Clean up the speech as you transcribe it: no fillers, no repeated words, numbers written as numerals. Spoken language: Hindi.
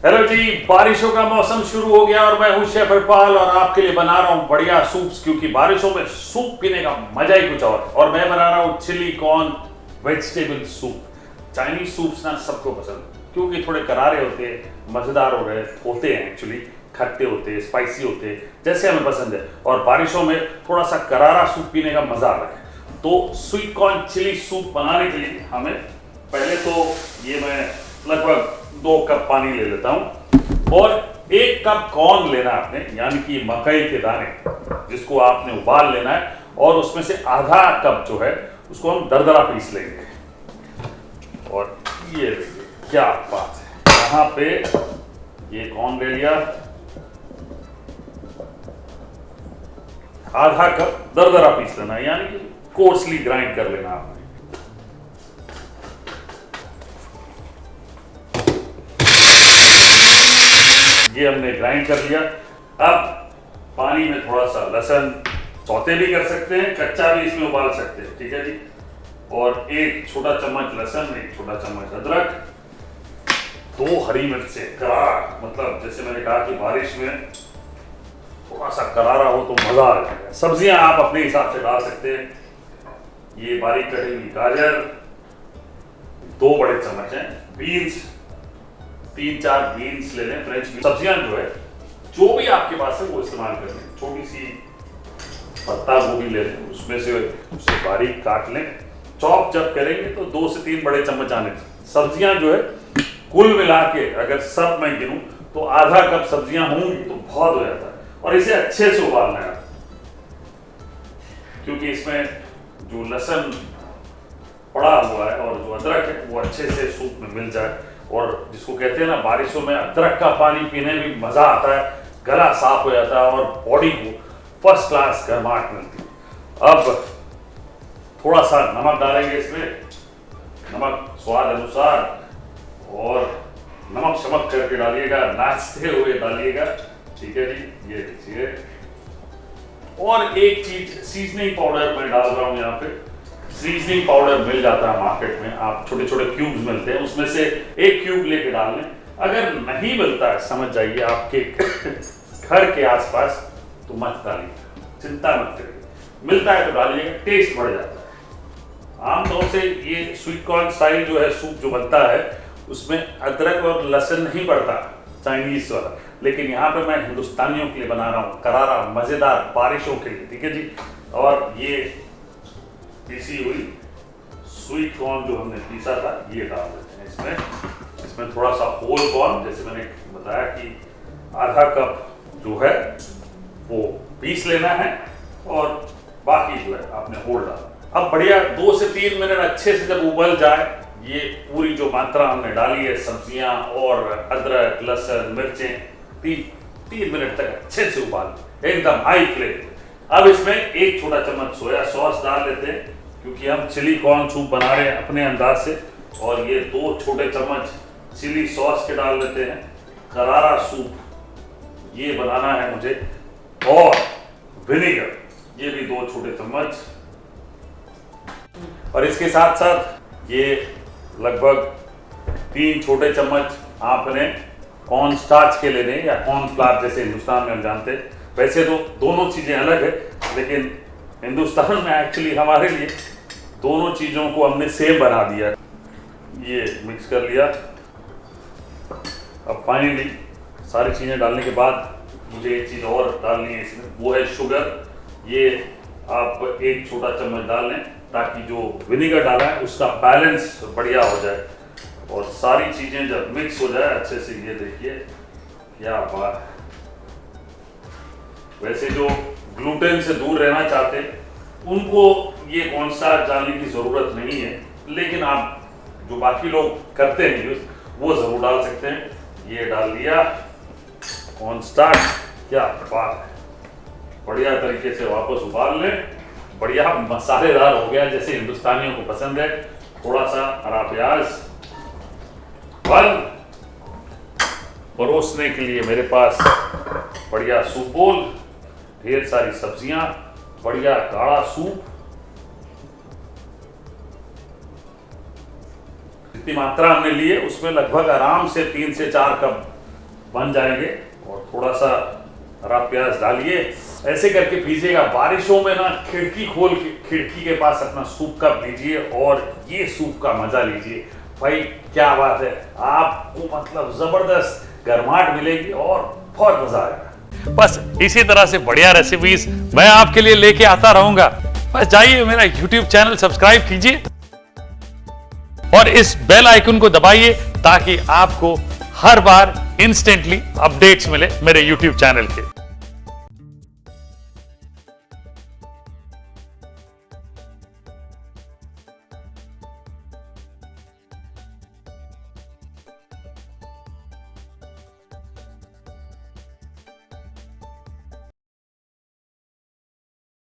हेलो जी, बारिशों का मौसम शुरू हो गया और मैं हूं शेफ इरफान और आपके लिए बना रहा हूं बढ़िया सूप्स, क्योंकि बारिशों में सूप पीने का मजा ही कुछ और मैं बना रहा हूं chilli corn vegetable soup. Chinese soups ना सबको पसंद, क्योंकि थोड़े करारे होते हैं, मजेदार होते हैं, एक्चुअली खट्टे होते हैं, स्पाइसी होते हैं, जैसे हमें पसंद है। और बारिशों में थोड़ा सा करारा सूप पीने का मजा अलग है। तो स्वीट कॉर्न चिली सूप बनाने के लिए हमें पहले तो ये मैं लगभग 2 कप पानी ले लेता हूं और 1 कप कॉर्न लेना है आपने, यानी कि मकई के दाने, जिसको आपने उबाल लेना है और उसमें से आधा कप जो है उसको हम दरदरा पीस लेंगे। और ये देखिए क्या बात है, यहाँ पे ये कॉर्न ले लिया, आधा कप दरदरा पीस लेना है, यानी कि कोर्सली ग्राइंड कर लेना आपने। ये हमने ग्राइंड कर लिया। अब पानी में थोड़ा सा लहसुन सौते भी कर सकते हैं, कच्चा भी इसमें उबाल सकते हैं, ठीक है जी। और 1 छोटा चम्मच लहसुन, 1 छोटा चम्मच अदरक, 2 हरी मिर्चें करारा, मतलब जैसे मैंने कहा कि बारिश में थोड़ा सा करारा हो तो मजा आ जाएगा। सब्जियां आप अपने हिसाब से डाल सकते हैं। ये बारीक कटी हुई गाजर, 2 बड़े चम्मच हैं, बीन्स 3-4 बीन्स ले लें, फ्रेंच बीन्स। सब्जियां जो है जो भी आपके पास है वो इस्तेमाल कर लें। छोटी सी पत्ता गोभी ले लें, उसमें से उसे बारीक काट लें। चॉप जब करेंगे तो 2 से 3 बड़े चम्मच आने। सब्जियां जो है कुल मिला के अगर सब मैं गिनूं तो आधा कप सब्जियां होंगी तो बहुत हो जाता है। और इसे अच्छे से उबालना है, क्योंकि इसमें जो लहसुन पड़ा हुआ है और जो अदरक है वो अच्छे से सूप में मिल जाए। और जिसको कहते हैं ना, बारिशों में अदरक का पानी पीने में मजा आता है, गला साफ हो जाता है और बॉडी को फर्स्ट क्लास गर्माहट मिलती है। अब थोड़ा सा नमक डालेंगे इसमें, नमक स्वाद अनुसार, और नमक शमक करके डालिएगा, नाचते हुए डालिएगा, ठीक है जी। ये देखिए, और एक चीज सीजनिंग पाउडर मैं डाल रहा हूं यहाँ पे। सीजनिंग पाउडर मिल जाता है मार्केट में, आप छोटे छोटे क्यूब्स मिलते हैं, उसमें से 1 क्यूब लेके डाल लें। अगर नहीं मिलता है, समझ जाइए आपके घर के आसपास, तो मत डालिए, चिंता मत करिए। मिलता है तो डालिएगा, टेस्ट बढ़ जाता है। आमतौर से ये स्वीट कॉर्न स्टाइल जो है सूप जो बनता है उसमें अदरक और लहसुन नहीं पड़ता, चाइनीज वाला, लेकिन यहाँ पे मैं हिंदुस्तानियों के लिए बना रहा हूँ, करारा मजेदार बारिशों के लिए, ठीक है जी। और ये पीसी हुई स्वीट कॉर्न जो हमने पीसा था ये डाल देते हैं इसमें। इसमें थोड़ा सा होल कॉर्न, जैसे मैंने बताया कि आधा कप जो है वो पीस लेना है और बाकी जो है आपने होल डालना। अब बढ़िया 2 से 3 मिनट अच्छे से जब उबल जाए, ये पूरी जो मात्रा हमने डाली है, सब्जियां और अदरक लहसुन मिर्चें, 3 मिनट तक अच्छे से उबाल एकदम हाई फ्लेम। अब इसमें 1 छोटा चम्मच सोया सॉस डाल लेते हैं, क्योंकि हम चिली कॉर्न सूप बना रहे हैं अपने अंदाज से। और ये 2 छोटे चम्मच चिली सॉस के डाल लेते हैं। करारा सूप ये बनाना है मुझे। और विनेगर ये भी 2 छोटे चम्मच। और इसके साथ साथ ये लगभग 3 छोटे चम्मच आपने कॉर्न स्टार्च के लेने, या कॉर्न फ्लावर जैसे हिंदुस्तान में हम जानते हैं। वैसे तो दोनों चीजें अलग है, लेकिन हिंदुस्तान में एक्चुअली हमारे लिए दोनों चीजों को हमने सेम बना दिया। ये मिक्स कर लिया। अब फाइनली सारी चीजें डालने के बाद मुझे एक चीज और डालनी है इसमें, वो है शुगर। ये आप 1 छोटा चम्मच डाल लें, ताकि जो विनेगर डाला है उसका बैलेंस बढ़िया हो जाए। और सारी चीजें जब मिक्स हो जाए अच्छे से, ये देखिए क्या बात है। वैसे जो ग्लूटेन से दूर रहना चाहते हैं उनको ये कॉर्न स्टार्च डालने की जरूरत नहीं है, लेकिन आप जो बाकी लोग करते हैं यूज, वो जरूर डाल सकते हैं। ये डाल दिया कॉर्न स्टार्च, क्या बात है। बढ़िया तरीके से वापस उबाल लें, बढ़िया मसालेदार हो गया जैसे हिंदुस्तानियों को पसंद है। थोड़ा सा हरा प्याज, फल, परोसने के लिए मेरे पास बढ़िया सूप बोल, ढेर सारी सब्जियां, बढ़िया गाढ़ा सूप। जितनी मात्रा हमने ली है उसमें लगभग आराम से 3 से 4 कप बन जाएंगे। और थोड़ा सा हरा प्याज डालिए, ऐसे करके पीजिएगा। बारिशों में ना खिड़की खोल के खिड़की के पास अपना सूप कप लीजिए और ये सूप का मजा लीजिए। भाई क्या बात है, आपको मतलब जबरदस्त गर्माहट मिलेगी और बहुत मजा आएगा। बस इसी तरह से बढ़िया रेसिपीज मैं आपके लिए लेके आता रहूंगा। बस जाइए मेरा YouTube चैनल सब्सक्राइब कीजिए और इस बेल आइकन को दबाइए ताकि आपको हर बार इंस्टेंटली अपडेट्स मिले मेरे YouTube चैनल के।